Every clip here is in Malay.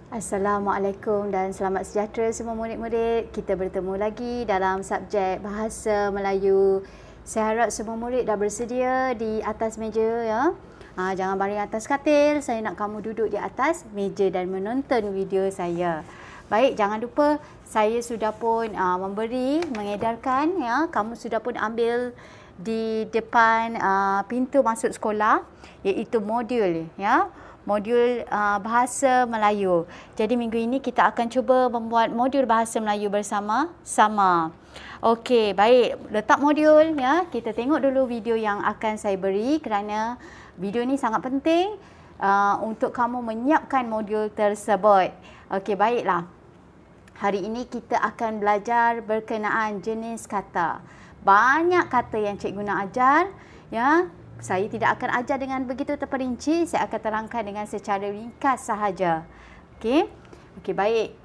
Assalamualaikum dan selamat sejahtera semua murid-murid. Kita bertemu lagi dalam subjek Bahasa Melayu. Saya harap semua murid dah bersedia di atas meja ya. Jangan baring atas katil. Saya nak kamu duduk di atas meja dan menonton video saya. Baik, jangan lupa saya sudah pun mengedarkan ya. Kamu sudah pun ambil di depan pintu masuk sekolah, iaitu modul ya. Modul Bahasa Melayu. Jadi minggu ini kita akan cuba membuat modul Bahasa Melayu bersama-sama. Okey, baik. Letak modul ya. Kita tengok dulu video yang akan saya beri kerana video ini sangat penting untuk kamu menyiapkan modul tersebut. Okey, baiklah. Hari ini kita akan belajar berkenaan jenis kata. Banyak kata yang cikgu nak ajar ya. Saya tidak akan ajar dengan begitu terperinci, saya akan terangkan dengan secara ringkas sahaja. Okey. Okey, baik.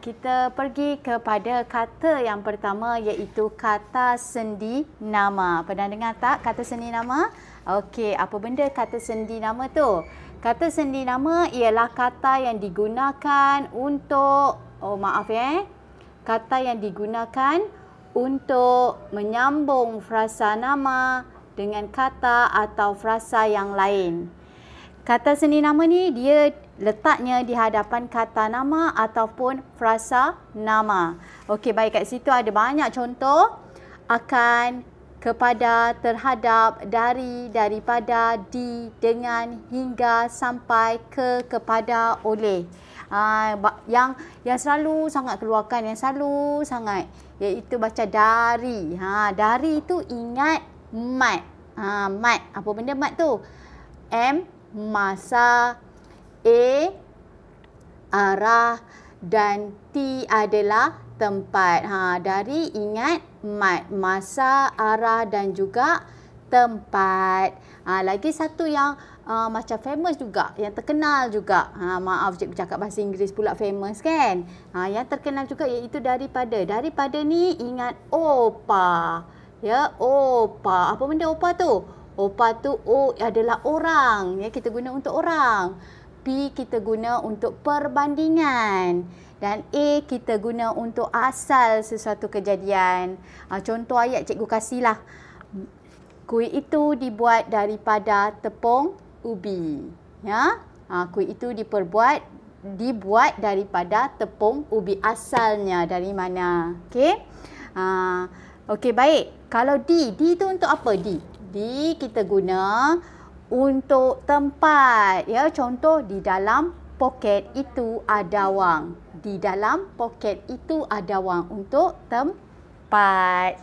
Kita pergi kepada kata yang pertama, iaitu kata sendi nama. Pernah dengar tak kata sendi nama? Okey, apa benda kata sendi nama tu? Kata sendi nama ialah kata yang digunakan untuk, kata yang digunakan untuk menyambung frasa nama dengan kata atau frasa yang lain. Kata sendi nama ni dia letaknya di hadapan kata nama ataupun frasa nama. Okey, baik, kat situ ada banyak contoh akan, kepada, terhadap, dari, daripada, di, dengan, hingga, sampai, ke, kepada, oleh. Yang selalu sangat keluarkan, yang selalu sangat, iaitu baca dari. Dari itu ingat mat. Mat. Apa benda mat tu? M, masa, A, arah dan T adalah tempat. Dari ingat mat, masa, arah dan juga tempat. Lagi satu yang macam famous juga, yang terkenal juga. Maaf cikgu cakap bahasa Inggeris pula famous kan. Yang terkenal juga iaitu daripada. Daripada ni ingat opa. Ya, opa. Apa benda opa tu? Opa tu O adalah orang. Ya, kita guna untuk orang. P kita guna untuk perbandingan. Dan A kita guna untuk asal sesuatu kejadian. Contoh ayat cikgu kasihlah. Kuih itu dibuat daripada tepung ubi. Ya. Kuih itu dibuat daripada tepung ubi. Asalnya dari mana? Okey. Okey, baik. Kalau di itu untuk apa? Di kita guna untuk tempat. Ya, contoh di dalam poket itu ada wang. Di dalam poket itu ada wang untuk tempat.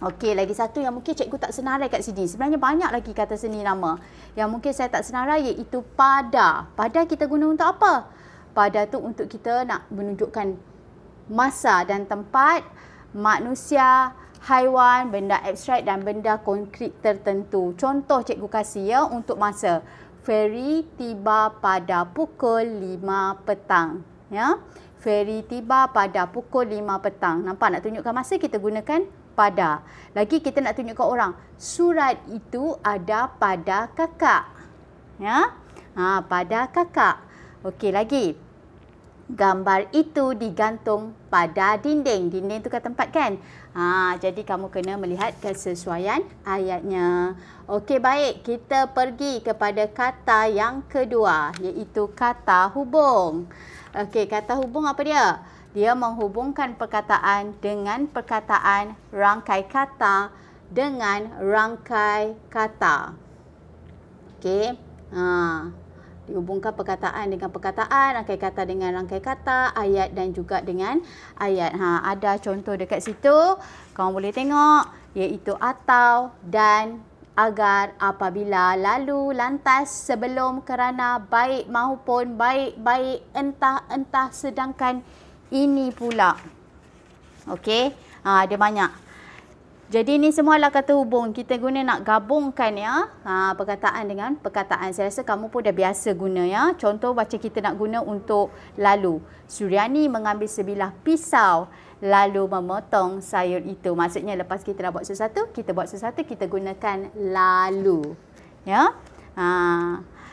Okey, lagi satu yang mungkin cikgu tak senarai kat sini. Sebenarnya banyak lagi kata sendi nama yang mungkin saya tak senarai, iaitu pada. Pada kita guna untuk apa? Pada tu untuk kita nak menunjukkan masa dan tempat, manusia, haiwan, benda abstrak dan benda konkret tertentu. Contoh cikgu kasih ya untuk masa. Ferry tiba pada pukul 5 petang. Ya. Ferry tiba pada pukul 5 petang. Nampak, nak tunjukkan masa kita gunakan pada. Lagi kita nak tunjukkan orang. Surat itu ada pada kakak. Ya. Pada kakak. Okey, lagi. Gambar itu digantung pada dinding. Dinding itu kan tempat kan? Jadi kamu kena melihat kesesuaian ayatnya. Okey, baik. Kita pergi kepada kata yang kedua, iaitu kata hubung. Okey, kata hubung apa dia? Dia menghubungkan perkataan dengan perkataan, rangkai kata dengan rangkai kata. Okey. Dihubungkan perkataan dengan perkataan, rangkai kata dengan rangkai kata, ayat dan juga dengan ayat. Ada contoh dekat situ. Kamu boleh tengok, iaitu atau, dan, agar, apabila, lalu, lantas, sebelum, kerana, baik maupun, baik, entah, sedangkan, ini pula. Okey, ada banyak. Jadi ini semualah kata hubung. Kita guna nak gabungkan ya, perkataan dengan perkataan. Saya rasa kamu pun dah biasa guna ya. Contoh baca kita nak guna untuk lalu. Suryani mengambil sebilah pisau lalu memotong sayur itu. Maksudnya lepas kita dah buat sesuatu, kita buat sesuatu, kita gunakan lalu. Ya.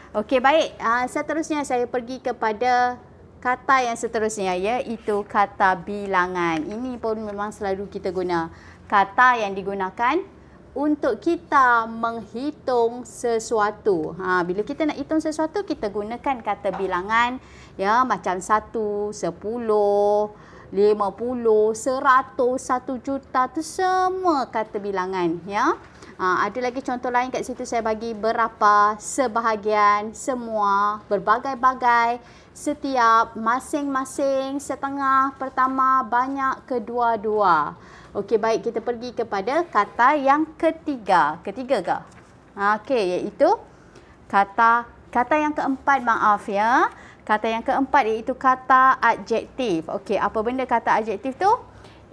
Okey, baik. Seterusnya saya pergi kepada kata yang seterusnya, iaitu kata bilangan. Ini pun memang selalu kita guna. Kata yang digunakan untuk kita menghitung sesuatu. Bila kita nak hitung sesuatu, kita gunakan kata bilangan. Ya, macam 1, 10, 50, 100, 1 juta. Itu semua kata bilangan. Ya. Ada lagi contoh lain kat situ saya bagi berapa, sebahagian, semua, berbagai-bagai, setiap, masing-masing, setengah, pertama, banyak, kedua-dua. Okey, baik, kita pergi kepada kata yang ketiga. Ketiga ke? Okey, iaitu kata yang keempat, maaf ya. Kata yang keempat iaitu kata adjektif. Okey, apa benda kata adjektif tu?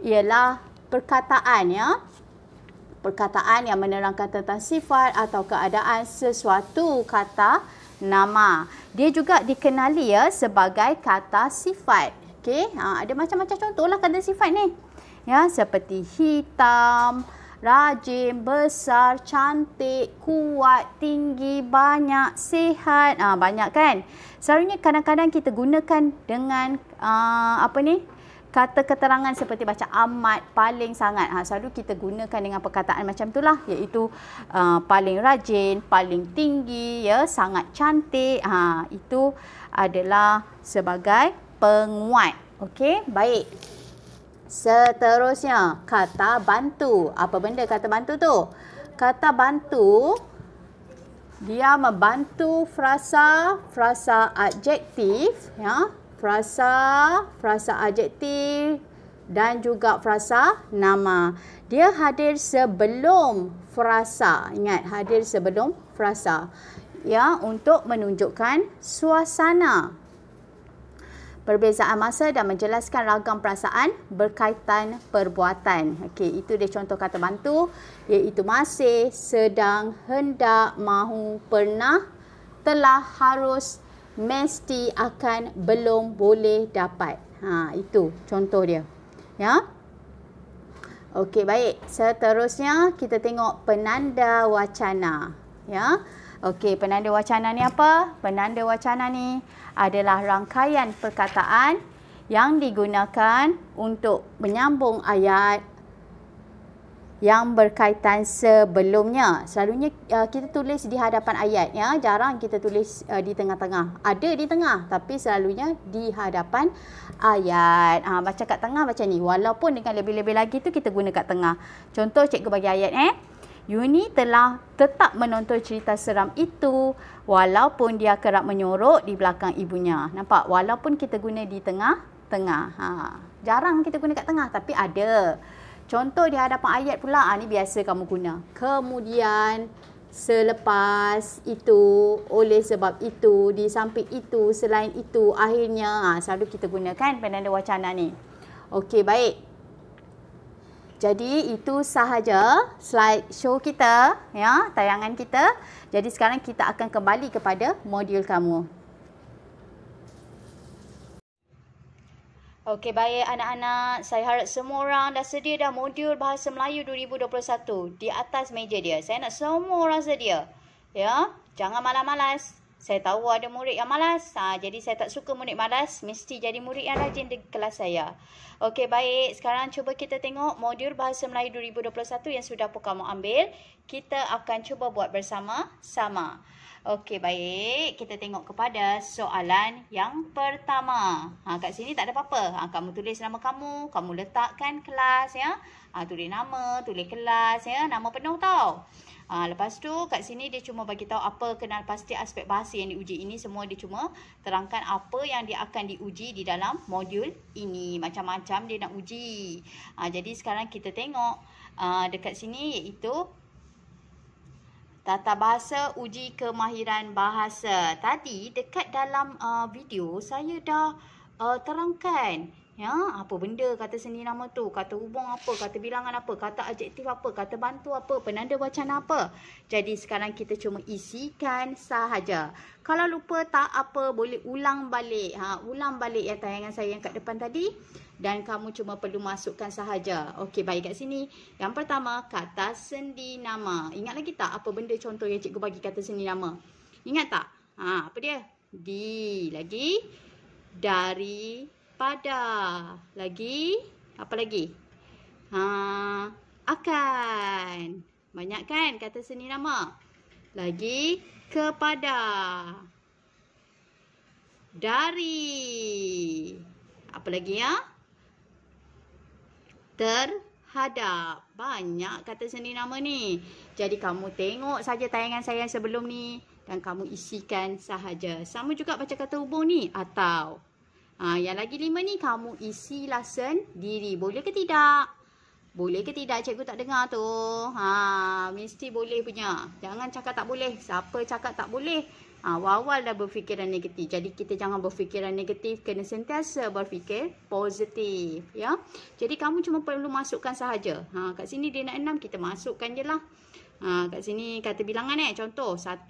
Ialah perkataan ya. Perkataan yang menerangkan tentang sifat atau keadaan sesuatu, kata nama. Dia juga dikenali ya sebagai kata sifat. Okey, ada macam-macam contohlah kata sifat ni. Ya, seperti hitam, rajin, besar, cantik, kuat, tinggi, banyak, sihat. Banyak kan? Selalunya kadang-kadang kita gunakan dengan kata keterangan seperti macam amat, paling, sangat. Selalu kita gunakan dengan perkataan macam itulah, iaitu paling rajin, paling tinggi, ya, sangat cantik. Itu adalah sebagai penguat. Okey, baik. Seterusnya, kata bantu. Apa benda kata bantu tu? Kata bantu, dia membantu frasa adjektif, ya. Frasa adjektif dan juga frasa nama. Dia hadir sebelum frasa. Ingat, hadir sebelum frasa. Ya, untuk menunjukkan suasana. Perbezaan masa dan menjelaskan ragam perasaan berkaitan perbuatan. Okey, itu dia contoh kata bantu, iaitu masih, sedang, hendak, mahu, pernah, telah, harus, mesti, akan, belum, boleh, dapat. Itu contoh dia. Ya. Okey, baik. Seterusnya kita tengok penanda wacana. Ya. Okey, penanda wacana ni apa? Penanda wacana ni adalah rangkaian perkataan yang digunakan untuk menyambung ayat yang berkaitan sebelumnya. Selalunya kita tulis di hadapan ayat, ya. Jarang kita tulis di tengah-tengah. Ada di tengah, tapi selalunya di hadapan ayat. Macam kat tengah macam ni. Walaupun dengan lebih-lebih lagi tu kita guna kat tengah. Contoh, cikgu bagi ayat Yuni telah tetap menonton cerita seram itu walaupun dia kerap menyorok di belakang ibunya. Nampak? Walaupun kita guna di tengah-tengah. Jarang kita guna kat tengah, tapi ada. Contoh di hadapan ayat pula, ni biasa kamu guna. Kemudian, selepas itu, oleh sebab itu, di samping itu, selain itu, akhirnya. Selalu kita gunakan penanda wacana ni. Okey, baik. Jadi itu sahaja slide show kita, ya, tayangan kita. Jadi sekarang kita akan kembali kepada modul kamu. Okey, baik anak-anak, saya harap semua orang dah sedia dah modul Bahasa Melayu 2021 di atas meja dia. Saya nak semua orang sedia. Ya, jangan malas-malas. Saya tahu ada murid yang malas. Jadi saya tak suka murid malas. Mesti jadi murid yang rajin di kelas saya. Okey, baik. Sekarang cuba kita tengok modul Bahasa Melayu 2021 yang sudah pun kamu ambil. Kita akan cuba buat bersama-sama. Okey, baik. Kita tengok kepada soalan yang pertama. Kat sini tak ada apa-apa. Kamu tulis nama kamu. Kamu letakkan kelas, ya. Tulis nama, tulis kelas, ya. Nama penuh tau. Lepas tu kat sini dia cuma bagi tahu apa kenal pasti aspek bahasa yang diuji. Ini semua dia cuma terangkan apa yang dia akan diuji di dalam modul ini. Macam-macam dia nak uji. Jadi sekarang kita tengok dekat sini iaitu tata bahasa uji kemahiran bahasa. Tadi dekat dalam video saya dah terangkan, ya, apa benda kata seni nama tu, kata hubung apa, kata bilangan apa, kata adjektif apa, kata bantu apa, penanda wacana apa. Jadi sekarang kita cuma isikan sahaja. Kalau lupa tak apa, boleh ulang balik. Ulang balik yang tayangan saya yang kat depan tadi. Dan kamu cuma perlu masukkan sahaja. Okey, baik kat sini. Yang pertama, kata sendi nama. Ingat lagi tak apa benda contoh yang cikgu bagi kata sendi nama? Ingat tak? Apa dia? Di. Lagi. Daripada. Lagi. Apa lagi? Akan. Banyak kan kata seni nama? Lagi. Kepada. Dari. Apa lagi ya? Terhadap. Banyak kata seni nama ni. Jadi kamu tengok saja tayangan saya sebelum ni dan kamu isikan sahaja. Sama juga baca kata hubung ni. Atau yang lagi 5 ni kamu isilah sendiri. Boleh ke tidak? Boleh ke tidak? Cikgu tak dengar tu. Mesti boleh punya. Jangan cakap tak boleh. Siapa cakap tak boleh? Awal-awal dah berfikiran negatif. Jadi kita jangan berfikiran negatif. Kena sentiasa berfikir positif. Ya. Jadi kamu cuma perlu masukkan sahaja. Kat sini dia nak 6. Kita masukkan je lah. Kat sini kata bilangan Contoh 1.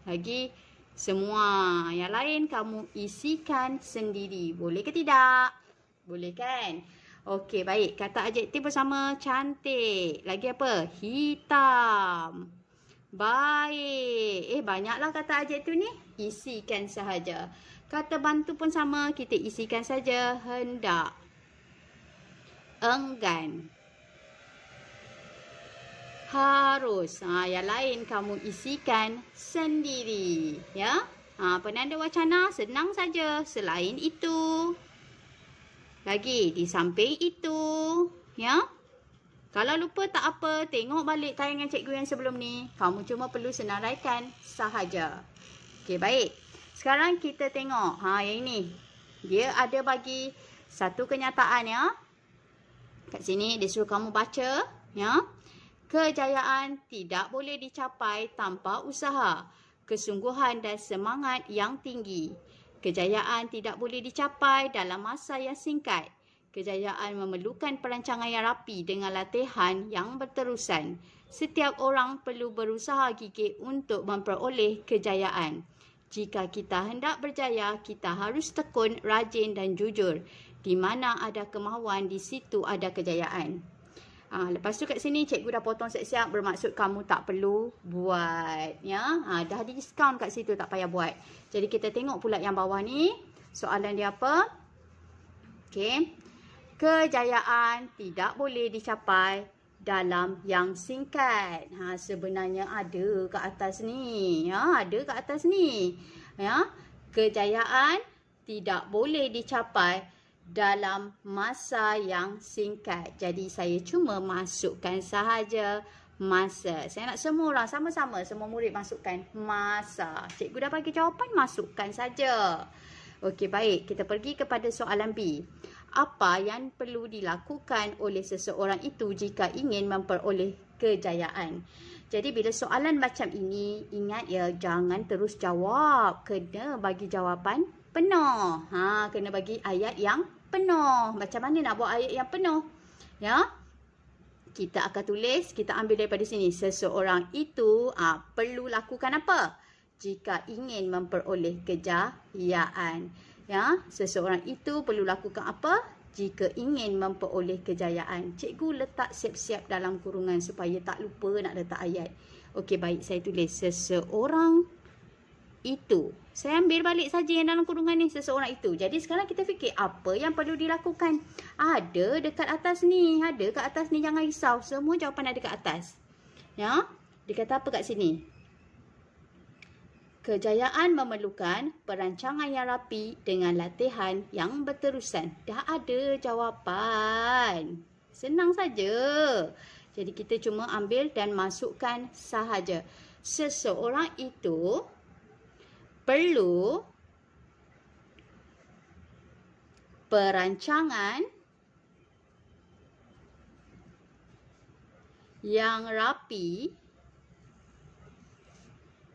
Lagi semua. Yang lain kamu isikan sendiri. Boleh ke tidak? Boleh kan? Okey, baik. Kata adjektif bersama cantik. Lagi apa? Hitam. Baik. Banyaklah kata adjektif ni. Isikan sahaja. Kata bantu pun sama. Kita isikan saja. Hendak. Enggan. Harus. Yang lain kamu isikan sendiri. Ya. Penanda wacana senang saja. Selain itu. Lagi. Di samping itu. Ya. Kalau lupa tak apa, tengok balik tayangan cikgu yang sebelum ni. Kamu cuma perlu senaraikan sahaja. Okey, baik. Sekarang kita tengok. Yang ini. Dia ada bagi satu kenyataan ya. Kat sini dia suruh kamu baca. Ya. Kejayaan tidak boleh dicapai tanpa usaha, kesungguhan dan semangat yang tinggi. Kejayaan tidak boleh dicapai dalam masa yang singkat. Kejayaan memerlukan perancangan yang rapi dengan latihan yang berterusan. Setiap orang perlu berusaha gigih untuk memperoleh kejayaan. Jika kita hendak berjaya, kita harus tekun, rajin dan jujur. Di mana ada kemahuan, di situ ada kejayaan. Lepas tu kat sini cikgu dah potong siap-siap, bermaksud kamu tak perlu buat. Ya, dah di diskaun kat situ, tak payah buat. Jadi kita tengok pula yang bawah ni. Soalan dia apa? Okey. Kejayaan tidak boleh dicapai dalam yang singkat. Sebenarnya ada kat atas ni. Ya, ada kat atas ni. Ya, kejayaan tidak boleh dicapai dalam masa yang singkat. Jadi saya cuma masukkan sahaja masa. Saya nak semua orang sama-sama, semua murid masukkan masa. Cikgu dah bagi jawapan, masukkan saja. Okey, baik. Kita pergi kepada soalan B. Apa yang perlu dilakukan oleh seseorang itu jika ingin memperoleh kejayaan? Jadi bila soalan macam ini, ingat ya, jangan terus jawab. Kena bagi jawapan penuh. Kena bagi ayat yang penuh. Macam mana nak buat ayat yang penuh? Ya. Kita akan tulis, kita ambil daripada sini. Seseorang itu perlu lakukan apa jika ingin memperoleh kejayaan? Ya, seseorang itu perlu lakukan apa jika ingin memperoleh kejayaan? Cikgu letak siap-siap dalam kurungan supaya tak lupa nak letak ayat. Okey, baik, saya tulis seseorang itu. Saya ambil balik saja yang dalam kurungan ni, seseorang itu. Jadi sekarang kita fikir apa yang perlu dilakukan. Ada dekat atas ni, ada kat atas ni, jangan risau. Semua jawapan ada kat atas. Ya, dia kata apa kat sini? Kejayaan memerlukan perancangan yang rapi dengan latihan yang berterusan. Dah ada jawapan. Senang saja. Jadi kita cuma ambil dan masukkan sahaja. Seseorang itu perlu perancangan yang rapi.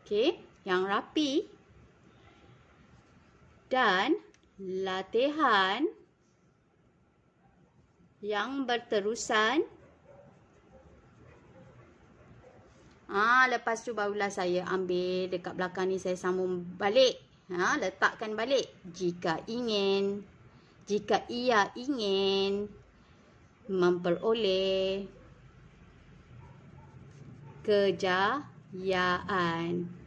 Okey. Yang rapi dan latihan yang berterusan. Lepas tu barulah saya ambil dekat belakang ni, saya sambung balik. Letakkan balik. Jika ia ingin memperoleh kejayaan.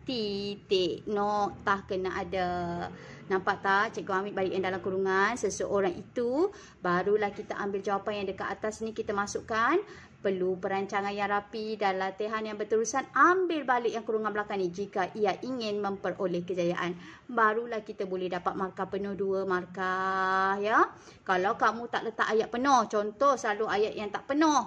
titik, noktah kena ada. Nampak tak? Cikgu ambil balik yang dalam kurungan seseorang itu. Barulah kita ambil jawapan yang dekat atas ni kita masukkan. Perlu perancangan yang rapi dan latihan yang berterusan. Ambil balik yang kurungan belakang ni jika ia ingin memperoleh kejayaan. Barulah kita boleh dapat markah penuh 2 markah, ya. Kalau kamu tak letak ayat penuh, contoh selalu ayat yang tak penuh,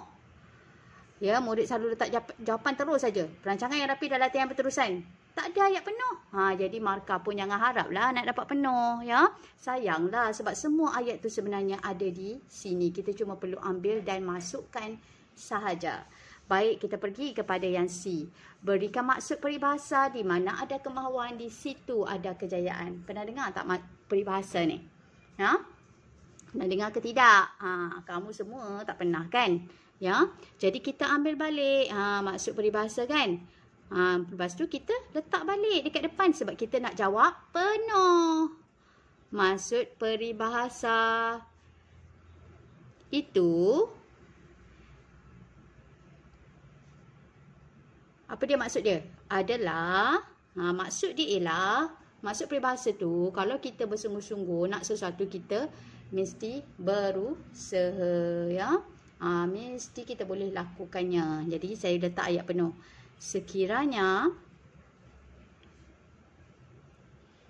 ya, murid selalu letak jawapan terus saja. Perancangan yang rapi dan latihan yang berterusan. Tak ada ayat penuh. Jadi markah pun jangan haraplah nak dapat penuh, ya. Sayanglah sebab semua ayat tu sebenarnya ada di sini. Kita cuma perlu ambil dan masukkan sahaja. Baik, kita pergi kepada yang C. Berikan maksud peribahasa di mana ada kemahuan, di situ ada kejayaan. Pernah dengar tak peribahasa ni? Ha? Pernah dengar ke tidak? Kamu semua tak pernah kan? Ya. Jadi kita ambil balik maksud peribahasa kan? Lepas tu kita letak balik dekat depan sebab kita nak jawab penuh. Maksud peribahasa itu, apa dia maksud dia? Adalah, maksud dia ialah, maksud peribahasa tu, kalau kita bersungguh-sungguh nak sesuatu, kita mesti berusaha, ya. Mesti kita boleh lakukannya. Jadi saya letak ayat penuh. Sekiranya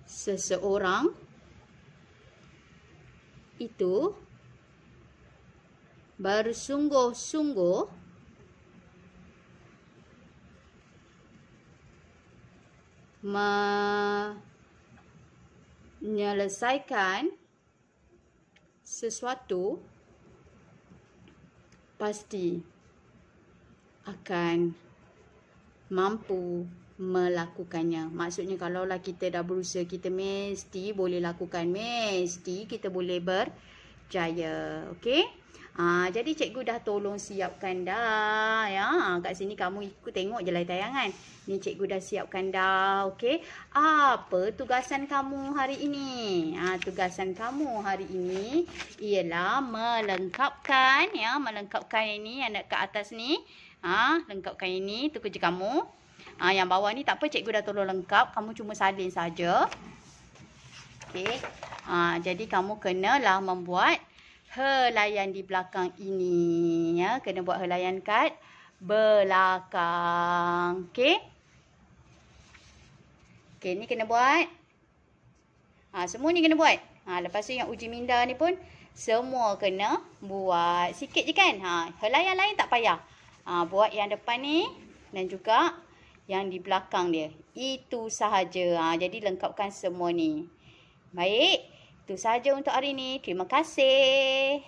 seseorang itu bersungguh-sungguh menyelesaikan sesuatu, pasti akan mampu melakukannya. Maksudnya kalaulah kita dah berusaha, kita mesti boleh lakukan. Mesti kita boleh berjaya. Okey? Jadi cikgu dah tolong siapkan dah, ya. Kat sini kamu ikut tengok je lah tayangan. Ni cikgu dah siapkan dah. Okey? Apa tugasan kamu hari ini? Tugasan kamu hari ini ialah melengkapkan, ya, melengkapkan ini yang dekat atas ni. Lengkapkan ini, tu kerja kamu. Yang bawah ni tak apa, cikgu dah tolong lengkap. Kamu cuma salin saja. Okey. Jadi kamu kenalah membuat helaian di belakang ini, ya. Kena buat helaian kat belakang. Okey. Okey, ni kena buat. Semua ni kena buat. Lepas tu yang uji minda ni pun semua kena buat. Sikit je kan? Helaian lain tak payah. Buat yang depan ni dan juga yang di belakang dia. Itu sahaja. Jadi lengkapkan semua ni. Baik. Itu sahaja untuk hari ini. Terima kasih.